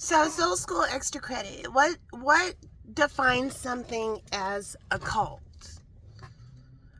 So Soul School Extra Credit. What defines something as a cult?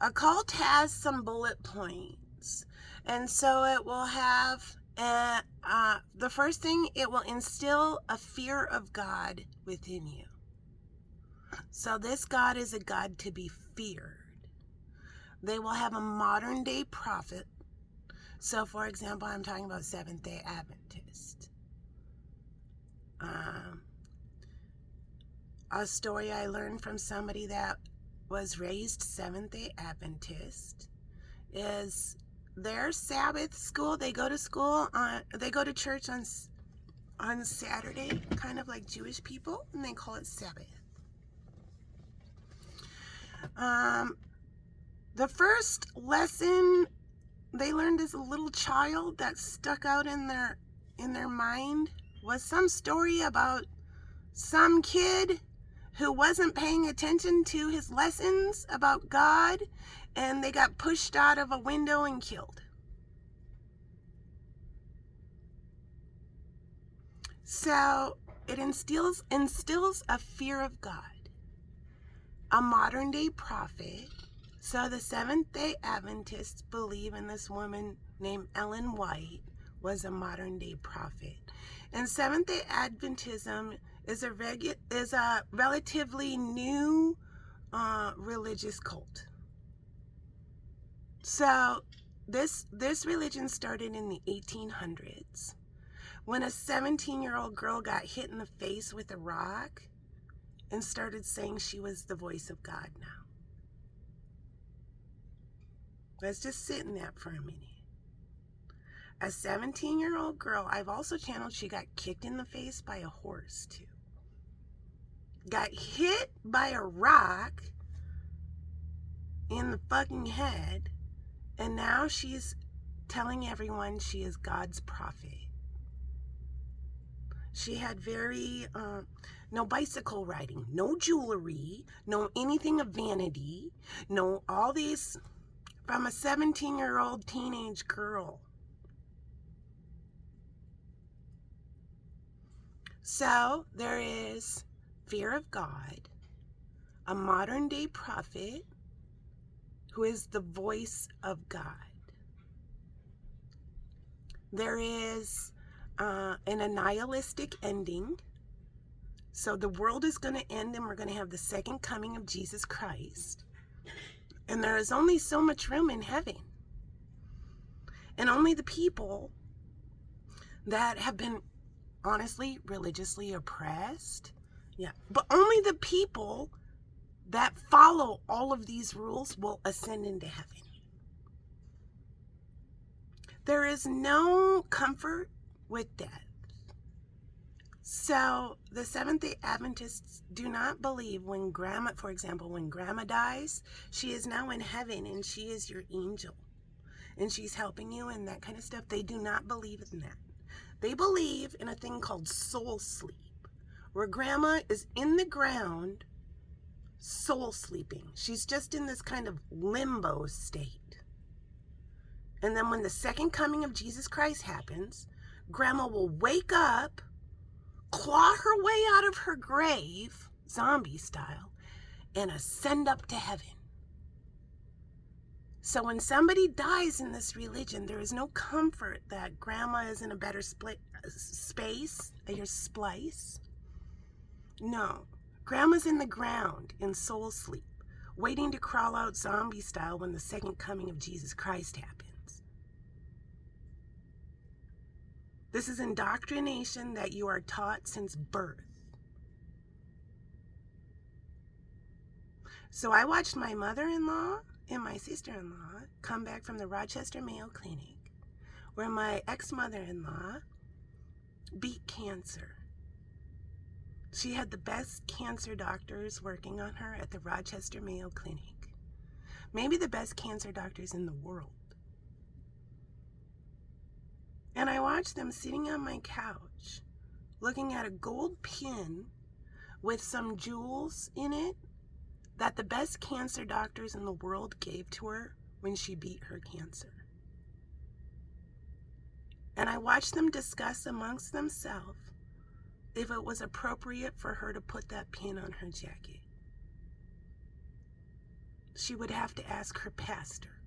A cult has some bullet points, and so it will have the first thing, it will instill a fear of God within you. So this God is a God to be feared. They will have a modern day prophet. So, for example, I'm talking about Seventh-day Adventist. A story I learned from somebody that was raised Seventh-day Adventist is their Sabbath school. They go to church on Saturday, kind of like Jewish people, and they call it Sabbath. The first lesson they learned as a little child that stuck out in their mind was some story about some kid who wasn't paying attention to his lessons about God, and they got pushed out of a window and killed. So it instills a fear of God. A modern day prophet. So the Seventh-day Adventists believe in this woman named Ellen White was a modern day prophet. And Seventh-day Adventism is a relatively new religious cult. So this religion started in the 1800s when a 17-year-old girl got hit in the face with a rock and started saying she was the voice of God now. Let's just sit in that for a minute. A 17-year-old girl, I've also channeled, she got kicked in the face by a horse too. Got hit by a rock in the fucking head, and now she's telling everyone she is God's prophet. She had no bicycle riding, no jewelry, no anything of vanity, no all these from a 17-year-old teenage girl. So there is fear of God, a modern day prophet who is the voice of God. There is an annihilistic ending. So the world is going to end and we're going to have the second coming of Jesus Christ. And there is only so much room in heaven. And only the people that have been honestly religiously oppressed, but only the people that follow all of these rules will ascend into heaven. There is no comfort with death. So the Seventh-day Adventists do not believe when grandma dies, she is now in heaven and she is your angel and she's helping you and that kind of stuff. They do not believe in that. They believe in a thing called soul sleep, where grandma is in the ground soul sleeping. She's just in this kind of limbo state. And then when the second coming of Jesus Christ happens, grandma will wake up, claw her way out of her grave, zombie style, and ascend up to heaven. So when somebody dies in this religion, there is no comfort that grandma is in a better space. I hear splice. No. Grandma's in the ground in soul sleep, waiting to crawl out zombie style when the second coming of Jesus Christ happens. This is indoctrination that you are taught since birth. So I watched my mother-in-law and my sister-in-law come back from the Rochester Mayo Clinic, where my ex-mother-in-law beat cancer. She had the best cancer doctors working on her at the Rochester Mayo Clinic. Maybe the best cancer doctors in the world. And I watched them sitting on my couch, looking at a gold pin with some jewels in it that the best cancer doctors in the world gave to her when she beat her cancer. And I watched them discuss amongst themselves if it was appropriate for her to put that pin on her jacket. She would have to ask her pastor.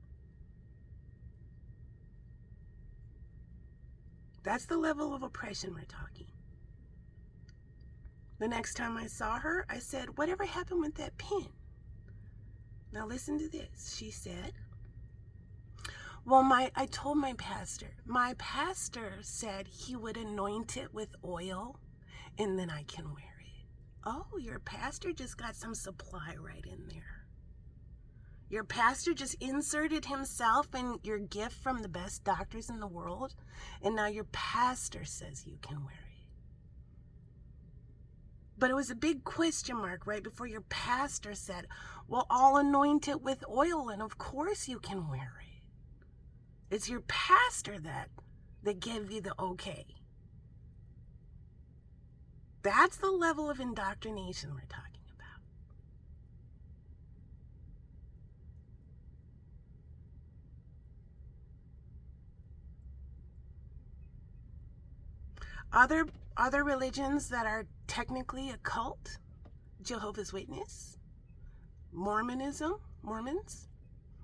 That's the level of oppression we're talking. The next time I saw her, I said, "Whatever happened with that pin?" Now listen to this. She said, "Well, I told my pastor said he would anoint it with oil and then I can wear it." Oh, your pastor just got some supply right in there. Your pastor just inserted himself in your gift from the best doctors in the world, and now your pastor says you can wear it. But it was a big question mark right before your pastor said, "Well, I'll anoint it with oil, and of course you can wear it." It's your pastor that gave you the okay. That's the level of indoctrination we're talking about. Other religions that are technically a cult, Jehovah's Witness, Mormons,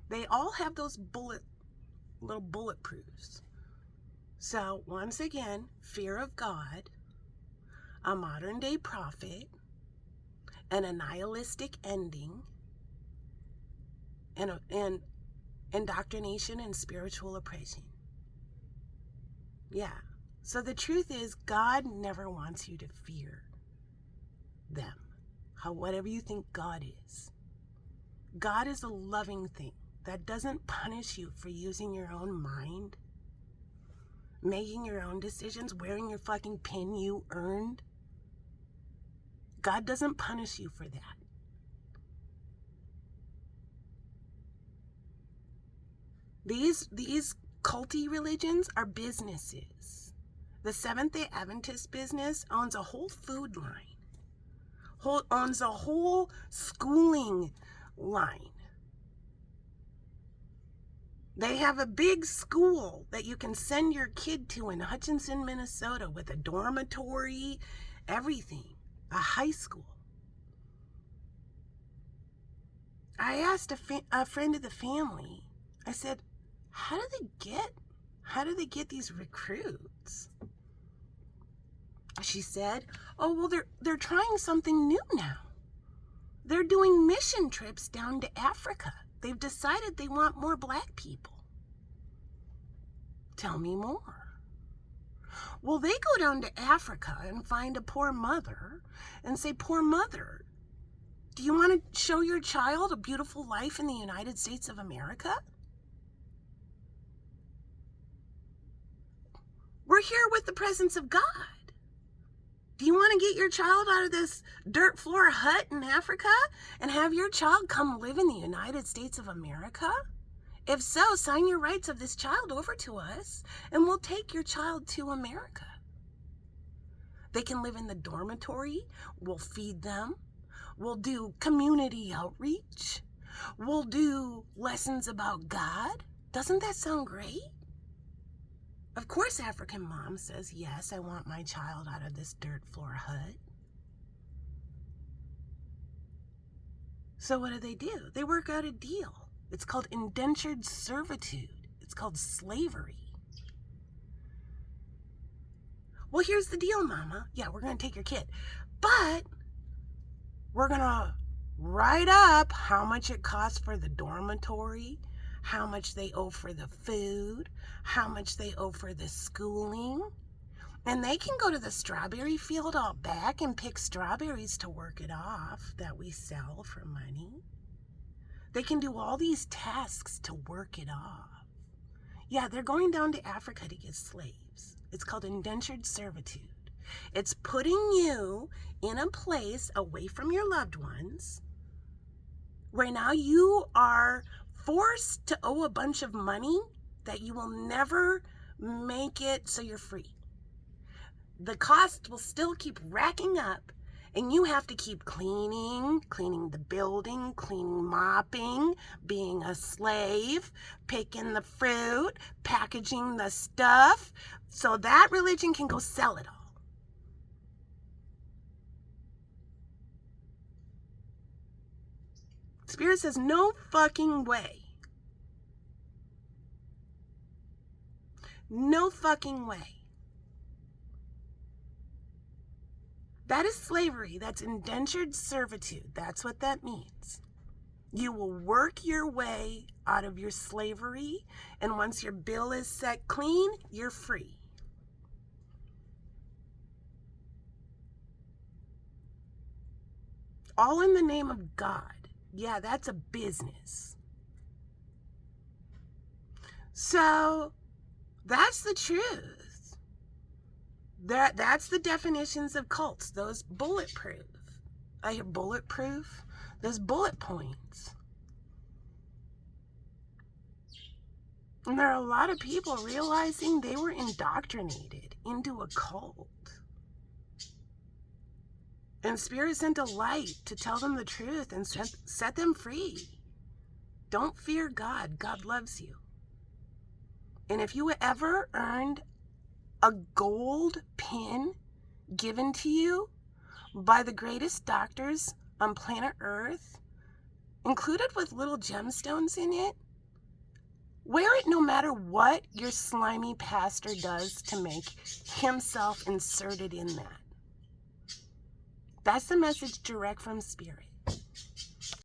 they all have those little bulletproofs. So once again, fear of God, a modern day prophet, and a nihilistic ending, and indoctrination and spiritual oppression. Yeah. So the truth is, God never wants you to fear them. Whatever you think God is. God is a loving thing that doesn't punish you for using your own mind, making your own decisions, wearing your fucking pin you earned. God doesn't punish you for that. These culty religions are businesses. The Seventh-day Adventist business owns a whole food line, owns a whole schooling line. They have a big school that you can send your kid to in Hutchinson, Minnesota, with a dormitory, everything, a high school. I asked a friend of the family, I said, how do they get these recruits? She said, "Oh, well, they're trying something new now. They're doing mission trips down to Africa. They've decided they want more black people." Tell me more. Well, they go down to Africa and find a poor mother and say, "Poor mother, do you want to show your child a beautiful life in the United States of America? We're here with the presence of God. Do you want to get your child out of this dirt floor hut in Africa and have your child come live in the United States of America? If so, sign your rights of this child over to us and we'll take your child to America. They can live in the dormitory. We'll feed them. We'll do community outreach. We'll do lessons about God. Doesn't that sound great?" Of course, African mom says, "Yes, I want my child out of this dirt floor hut." So what do? They work out a deal. It's called indentured servitude. It's called slavery. "Well, here's the deal, Mama. Yeah, we're going to take your kid. But we're going to write up how much it costs for the dormitory, how much they owe for the food, how much they owe for the schooling. And they can go to the strawberry field out back and pick strawberries to work it off that we sell for money. They can do all these tasks to work it off." Yeah, they're going down to Africa to get slaves. It's called indentured servitude. It's putting you in a place away from your loved ones where now you are forced to owe a bunch of money that you will never make it so you're free. The cost will still keep racking up, and you have to keep cleaning the building, mopping, being a slave, picking the fruit, packaging the stuff, so that religion can go sell it all. Spirit says, no fucking way. No fucking way. That is slavery. That's indentured servitude. That's what that means. You will work your way out of your slavery, and once your bill is set clean, you're free. All in the name of God. Yeah, that's a business. So, that's the truth. That's the definitions of cults. Those bulletproof. I hear bulletproof. Those bullet points. And there are a lot of people realizing they were indoctrinated into a cult. And Spirit sent a light to tell them the truth and set them free. Don't fear God. God loves you. And if you ever earned a gold pin given to you by the greatest doctors on planet Earth, included with little gemstones in it, wear it no matter what your slimy pastor does to make himself inserted in that. That's the message direct from Spirit.